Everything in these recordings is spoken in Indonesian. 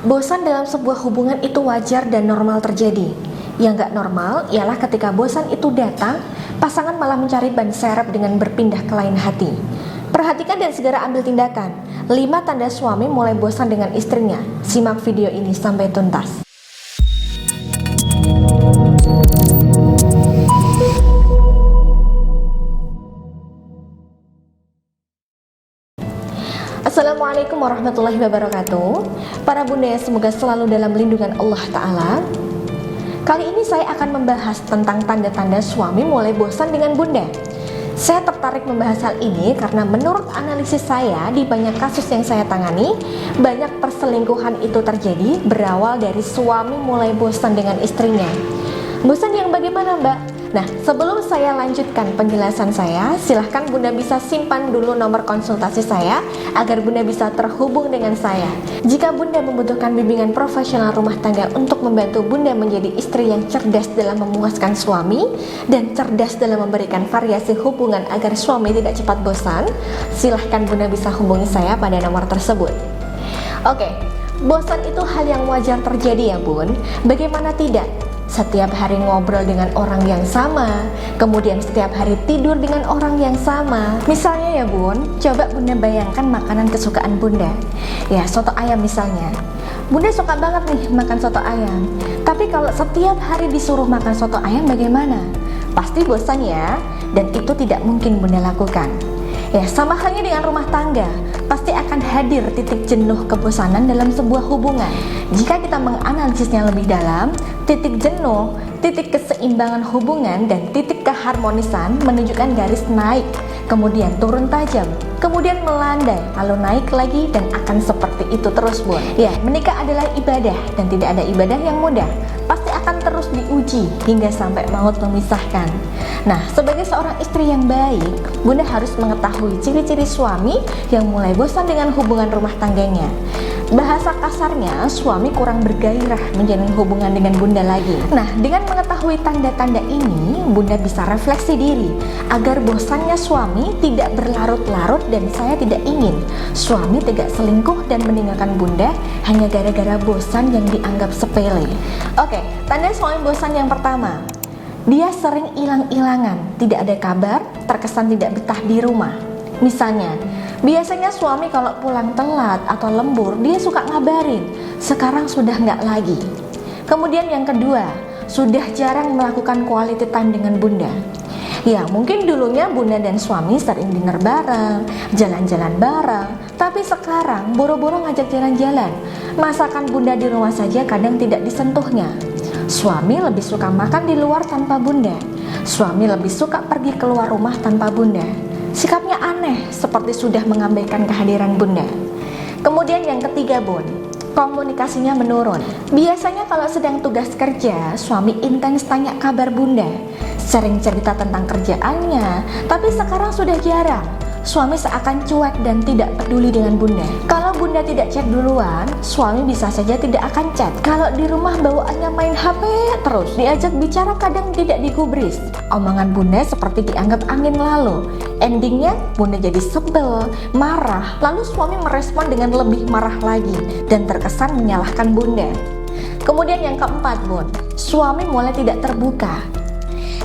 Bosan dalam sebuah hubungan itu wajar dan normal terjadi. Yang gak normal ialah ketika bosan itu datang, pasangan malah mencari ban serep dengan berpindah ke lain hati. Perhatikan dan segera ambil tindakan. 5 tanda suami mulai bosan dengan istrinya. Simak video ini sampai tuntas. Assalamualaikum warahmatullahi wabarakatuh. Para bunda, semoga selalu dalam lindungan Allah Ta'ala. Kali ini saya akan membahas tentang tanda-tanda suami mulai bosan dengan bunda. Saya tertarik membahas hal ini karena menurut analisis saya, di banyak kasus yang saya tangani, banyak perselingkuhan itu terjadi berawal dari suami mulai bosan dengan istrinya. Bosan yang bagaimana, Mbak? Nah, sebelum saya lanjutkan penjelasan saya, silahkan bunda bisa simpan dulu nomor konsultasi saya agar bunda bisa terhubung dengan saya. Jika bunda membutuhkan bimbingan profesional rumah tangga untuk membantu bunda menjadi istri yang cerdas dalam memuaskan suami dan cerdas dalam memberikan variasi hubungan agar suami tidak cepat bosan, silahkan bunda bisa hubungi saya pada nomor tersebut. Oke, bosan itu hal yang wajar terjadi ya bun. Bagaimana tidak? Setiap hari ngobrol dengan orang yang sama, kemudian setiap hari tidur dengan orang yang sama. Misalnya ya bun, coba bunda bayangkan makanan kesukaan bunda. Ya, soto ayam misalnya. Bunda suka banget nih makan soto ayam. Tapi kalau setiap hari disuruh makan soto ayam bagaimana? Pasti bosan ya, dan itu tidak mungkin bunda lakukan. Ya, sama halnya dengan rumah tangga, pasti akan hadir titik jenuh kebosanan dalam sebuah hubungan. Jika kita menganalisisnya lebih dalam, titik jenuh, titik keseimbangan hubungan, dan titik keharmonisan menunjukkan garis naik, kemudian turun tajam, kemudian melandai, lalu naik lagi, dan akan seperti itu terus bun. Ya, menikah adalah ibadah, dan tidak ada ibadah yang mudah. Pasti akan terus diuji hingga sampai maut memisahkan. Nah, sebagai seorang istri yang baik, bunda harus mengetahui ciri-ciri suami yang mulai bosan dengan hubungan rumah tangganya. Bahasa kasarnya, suami kurang bergairah menjalin hubungan dengan bunda lagi. Nah, dengan mengetahui tanda-tanda ini, bunda bisa refleksi diri agar bosannya suami tidak berlarut-larut, dan saya tidak ingin suami tidak selingkuh dan meninggalkan bunda hanya gara-gara bosan yang dianggap sepele. Oke, tanda suami bosan yang pertama, dia sering hilang-hilangan, tidak ada kabar, terkesan tidak betah di rumah. Misalnya, biasanya suami kalau pulang telat atau lembur, dia suka ngabarin, sekarang sudah nggak lagi. Kemudian yang kedua, sudah jarang melakukan quality time dengan bunda. Ya, mungkin dulunya bunda dan suami sering dinner bareng, jalan-jalan bareng, tapi sekarang boro-boro ngajak jalan-jalan. Masakan bunda di rumah saja kadang tidak disentuhnya. Suami lebih suka makan di luar tanpa bunda. Suami lebih suka pergi keluar rumah tanpa bunda. Sikapnya aneh, seperti sudah mengabaikan kehadiran bunda. Kemudian yang ketiga bun, komunikasinya menurun. Biasanya kalau sedang tugas kerja, suami intens tanya kabar bunda, sering cerita tentang kerjaannya, tapi sekarang sudah jarang. Suami seakan cuek dan tidak peduli dengan bunda. Kalau bunda tidak chat duluan, suami bisa saja tidak akan chat. Kalau di rumah bawaannya main HP terus, diajak bicara kadang tidak digubris. Omongan bunda seperti dianggap angin lalu. Endingnya bunda jadi sebel, marah, lalu suami merespon dengan lebih marah lagi dan terkesan menyalahkan bunda. Kemudian yang keempat bun, suami mulai tidak terbuka.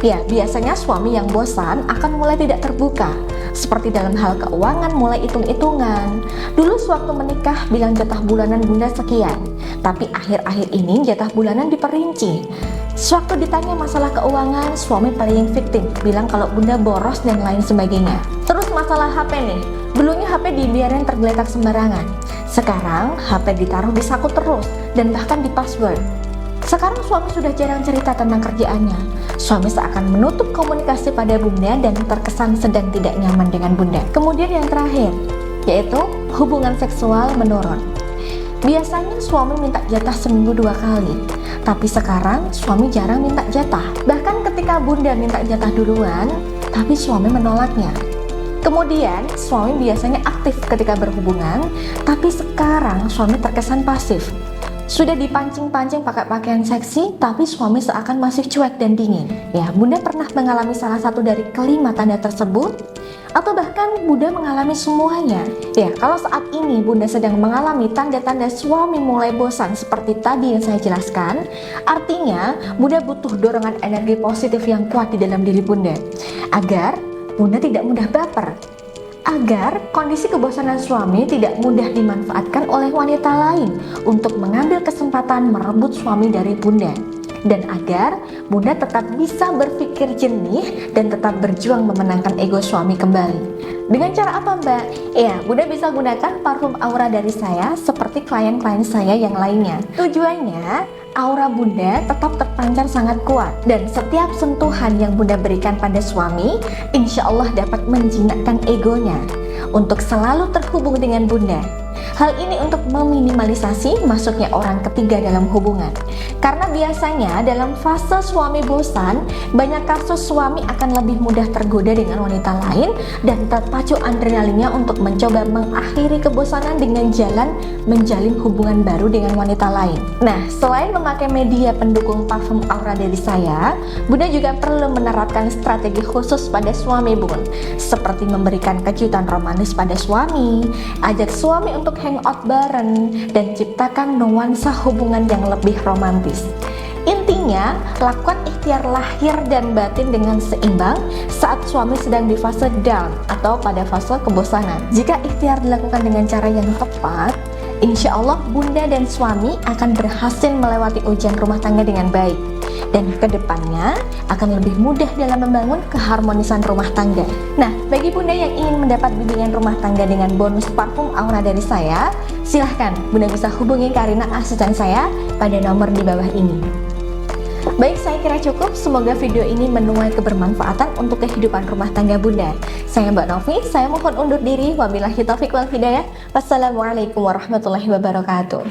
Ya, biasanya suami yang bosan akan mulai tidak terbuka. Seperti dalam hal keuangan mulai hitung-hitungan. Dulu sewaktu menikah bilang jatah bulanan bunda sekian, tapi akhir-akhir ini jatah bulanan diperinci. Sewaktu ditanya masalah keuangan, suami playing victim, bilang kalau bunda boros dan lain sebagainya. Terus masalah HP nih, dulunya HP dibiarin tergeletak sembarangan. Sekarang HP ditaruh di saku terus dan bahkan di password. Sekarang suami sudah jarang cerita tentang kerjaannya. Suami seakan menutup komunikasi pada bunda dan terkesan sedang tidak nyaman dengan bunda. Kemudian yang terakhir, yaitu hubungan seksual menurun. Biasanya suami minta jatah seminggu 2 kali, tapi sekarang suami jarang minta jatah. Bahkan ketika bunda minta jatah duluan, tapi suami menolaknya. Kemudian suami biasanya aktif ketika berhubungan, tapi sekarang suami terkesan pasif. Sudah dipancing-pancing pakai pakaian seksi, tapi suami seakan masih cuek dan dingin. Ya, bunda pernah mengalami salah satu dari kelima tanda tersebut? atau bahkan Bunda mengalami semuanya. Ya, kalau saat ini Bunda sedang mengalami tanda-tanda suami mulai bosan seperti tadi yang saya jelaskan, artinya Bunda butuh dorongan energi positif yang kuat di dalam diri Bunda, agar Bunda tidak mudah baper, agar kondisi kebosanan suami tidak mudah dimanfaatkan oleh wanita lain untuk mengambil kesempatan merebut suami dari Bunda, dan agar Bunda tetap bisa berpikir jernih dan tetap berjuang memenangkan ego suami kembali. Dengan cara apa, Mbak? Ya, Bunda bisa gunakan parfum aura dari saya seperti klien-klien saya yang lainnya. Tujuannya, aura Bunda tetap terpancar sangat kuat, dan setiap sentuhan yang Bunda berikan pada suami, insya Allah dapat menjinakkan egonya untuk selalu terhubung dengan Bunda. Hal ini untuk meminimalisasi masuknya orang ketiga dalam hubungan. Karena biasanya dalam fase suami bosan, banyak kasus suami akan lebih mudah tergoda dengan wanita lain dan terpacu adrenalinnya untuk mencoba mengakhiri kebosanan dengan jalan menjalin hubungan baru dengan wanita lain. Nah, selain memakai media pendukung parfum aura dari saya, Bunda juga perlu menerapkan strategi khusus pada suami Bun, seperti memberikan kejutan romantis pada suami, ajak suami untuk hangout bareng, dan ciptakan nuansa hubungan yang lebih romantis. Intinya, lakukan ikhtiar lahir dan batin dengan seimbang saat suami sedang di fase down atau pada fase kebosanan. Jika ikhtiar dilakukan dengan cara yang tepat, insya Allah Bunda dan suami akan berhasil melewati ujian rumah tangga dengan baik, dan kedepannya akan lebih mudah dalam membangun keharmonisan rumah tangga. Nah, bagi Bunda yang ingin mendapat bimbingan rumah tangga dengan bonus parfum aura dari saya, silahkan Bunda bisa hubungi Karina, asisten saya, pada nomor di bawah ini. Baik, saya kira cukup. Semoga video ini menuai kebermanfaatan untuk kehidupan rumah tangga Bunda. Saya Mbak Novi, saya mohon undur diri. Wabillahi taufiq wal hidayah. Wassalamualaikum warahmatullahi wabarakatuh.